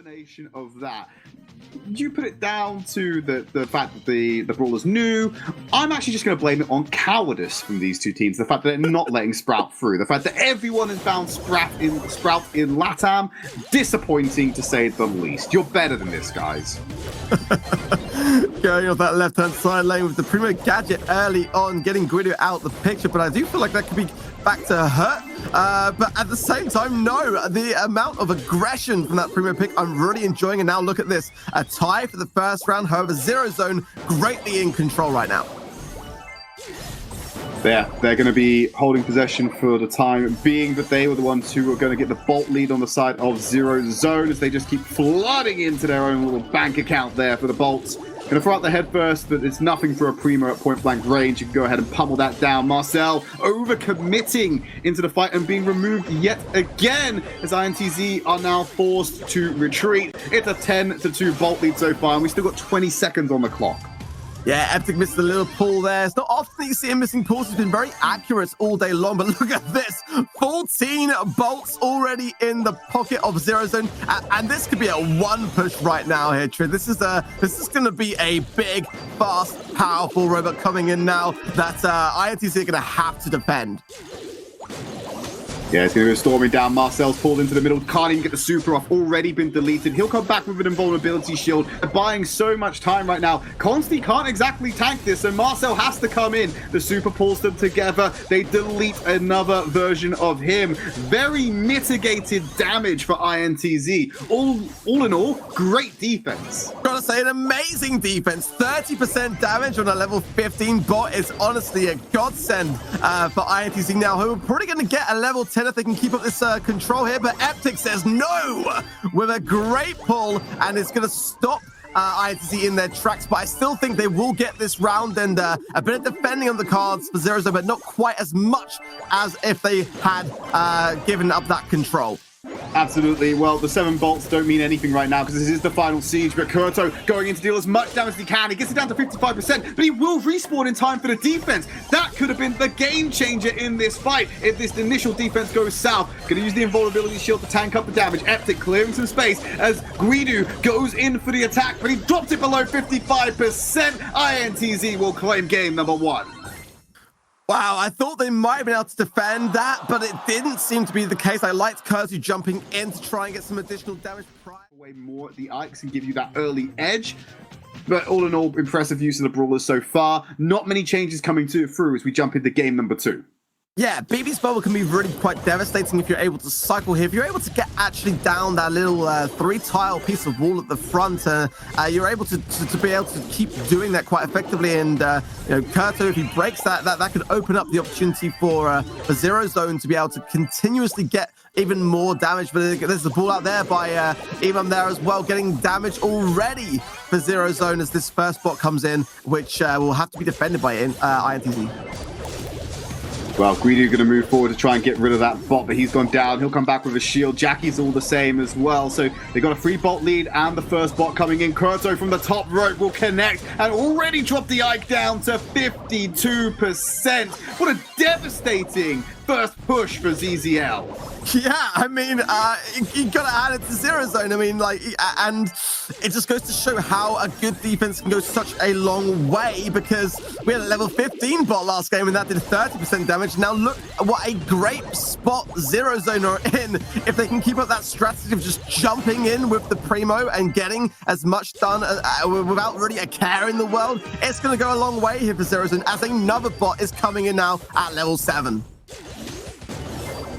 combination of that, you put it down to the fact that the Brawler's new. I'm actually just going to blame it on cowardice from these two teams. The fact that they're not letting Sprout through. The fact that everyone has found Sprout in LATAM. Disappointing to say the least. You're better than this, guys. Going off that left-hand side lane with the Primo gadget early on, getting Guido out the picture, but I do feel like that could be back to hurt. But at the same time, no, the amount of aggression from that Primo pick, I'm really enjoying. And now look at this, a tie for the first round. However, ZEROZONE greatly in control right now. They're going to be holding possession for the time being, but they were the ones who were going to get the bolt lead on the side of ZEROZONE as they just keep flooding into their own little bank account there for the bolts. Going to throw out the head first, but it's nothing for a Primo at point-blank range. You can go ahead and pummel that down. Marcel over-committing into the fight and being removed yet again as INTZ are now forced to retreat. It's a 10-2 bolt lead so far, and we've still got 20 seconds on the clock. Yeah, Eptic missed a little pull there. It's not often that you see him missing pulls. He's been very accurate all day long, but look at this. 14 bolts already in the pocket of ZEROZONE, and this could be a one push right now here, Trid. This is going to be a big, fast, powerful robot coming in now that INTZ are going to have to defend. Yeah, it's going to go storming down. Marcel's pulled into the middle. Can't even get the super off. Already been deleted. He'll come back with an invulnerability shield. They're buying so much time right now. Consti can't exactly tank this, so Marcel has to come in. The super pulls them together. They delete another version of him. Very mitigated damage for INTZ. All in all, great defense. Gotta say, an amazing defense. 30% damage on a level 15 bot is honestly a godsend for INTZ now, who are probably going to get a level 10 if they can keep up this control here, but Eptic says no with a great pull, and it's going to stop INTZ in their tracks, but I still think they will get this round, and a bit of defending on the cards for ZEROZONE, but not quite as much as if they had given up that control. Absolutely. Well, the 7 bolts don't mean anything right now because this is the final siege, but Kurto going in to deal as much damage as he can. He gets it down to 55%, but he will respawn in time for the defense. That could have been the game changer in this fight if this initial defense goes south. Going to use the invulnerability shield to tank up the damage. Eptic clearing some space as Guido goes in for the attack, but he dropped it below 55%. INTZ will claim game number 1. Wow, I thought they might have been able to defend that, but it didn't seem to be the case. I liked Kurtu jumping in to try and get some additional damage. Way more at the Ikes and give you that early edge. But all in all, impressive use of the Brawlers so far. Not many changes coming through as we jump into game number 2. Yeah, BB's bubble can be really quite devastating if you're able to cycle here. If you're able to get actually down that little 3-tile piece of wall at the front, you're able to be able to keep doing that quite effectively. And you know, Kurto, if he breaks that could open up the opportunity for ZEROZONE to be able to continuously get even more damage. But there's the ball out there by Imam there as well, getting damage already for ZEROZONE as this first bot comes in, which will have to be defended by INTZ. Well, Guido going to move forward to try and get rid of that bot, but he's gone down. He'll come back with a shield. Jackie's all the same as well. So they got a 3 bolt lead and the first bot coming in. Kurto from the top rope will connect and already drop the Ike down to 52%. What a devastating first push for ZZL. Yeah, I mean, you got to add it to ZEROZONE. I mean, like, and it just goes to show how a good defense can go such a long way, because we had a level 15 bot last game and that did 30% damage. Now look what a great spot ZEROZONE are in. If they can keep up that strategy of just jumping in with the Primo and getting as much done without really a care in the world, it's going to go a long way here for ZEROZONE as another bot is coming in now at level 7.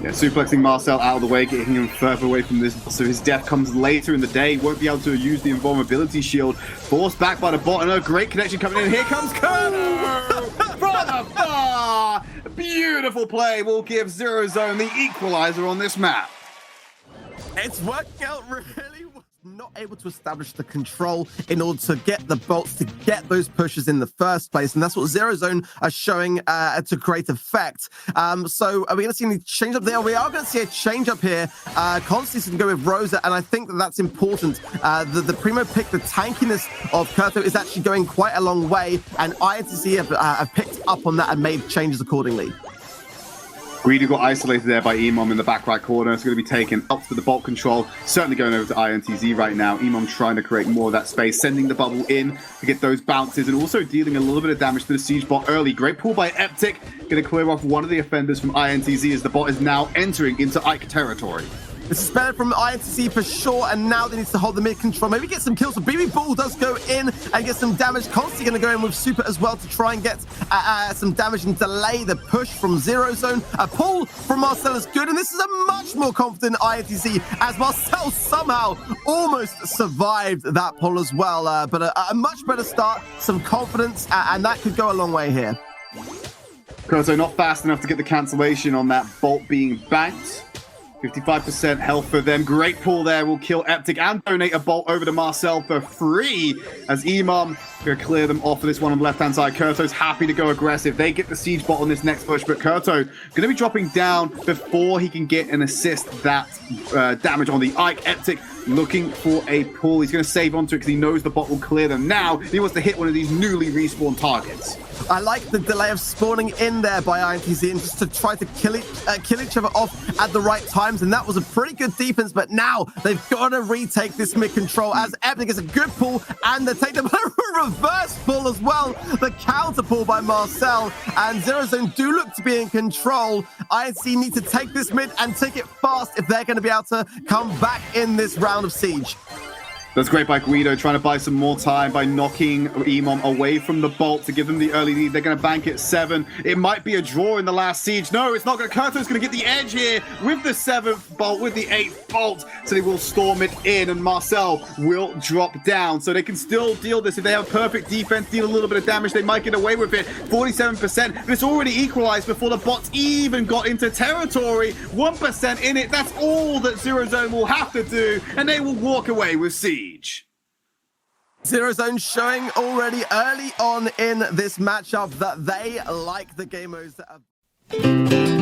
Yeah, suplexing Marcel out of the way, getting him further away from this, so his death comes later in the day. He won't be able to use the invulnerability shield. Forced back by the bot, and a great connection coming in. Here comes Kurto from the far. Beautiful play will give ZEROZONE the equalizer on this map. It's working out really well. Not able to establish the control in order to get the bolts to get those pushes in the first place, and that's what ZEROZONE are showing to great effect. So are we going to see any change up there? We are going to see a change up here. Constance can go with Rosa, and I think that's important. The Primo pick, the tankiness of Kurto is actually going quite a long way, and INTZ have picked up on that and made changes accordingly. Greedy got isolated there by Emom in the back right corner. It's going to be taken out for the bolt control. Certainly going over to INTZ right now. Emom trying to create more of that space, sending the bubble in to get those bounces and also dealing a little bit of damage to the siege bot early. Great pull by Eptic. Going to clear off one of the offenders from INTZ as the bot is now entering into Ike territory. This is better from INTZ for sure, and now they need to hold the mid control. Maybe get some kills. So BB Ball does go in and get some damage. Constantly going to go in with Super as well to try and get some damage and delay the push from ZEROZONE. A pull from Marcel is good, and this is a much more confident INTZ as Marcel somehow almost survived that pull as well. But a much better start, some confidence, and that could go a long way here. Kurto not fast enough to get the cancellation on that bolt being banked. 55% health for them. Great pull there. Will kill Eptic and donate a bolt over to Marcel for free as Emom going to clear them off of this one on the left-hand side. Kurto's happy to go aggressive. They get the siege bot on this next push, but Kurto going to be dropping down before he can get and assist that damage on the Ike. Eptic looking for a pull. He's going to save onto it because he knows the bot will clear them. Now he wants to hit one of these newly respawned targets. I like the delay of spawning in there by INTZ and just to try to kill each other off at the right times, and that was a pretty good defense, but now they've got to retake this mid control as Eptic gets a good pull and they take the reverse pull as well. The counter pull by Marcel, and ZEROZONE do look to be in control. INTZ need to take this mid and take it fast if they're going to be able to come back in this round of siege. That's great by Guido, trying to buy some more time by knocking Emom away from the bolt to give them the early lead. They're going to bank it 7. It might be a draw in the last siege. No, it's not going to. Kurto's going to get the edge here with the 7th bolt, with the 8th bolt. So they will storm it in, and Marcel will drop down. So they can still deal this. If they have perfect defense, deal a little bit of damage, they might get away with it. 47%, but it's already equalized before the bots even got into territory. 1% in it. That's all that ZEROZONE will have to do, and they will walk away with siege. ZEROZONE showing already early on in this matchup that they like the game modes that have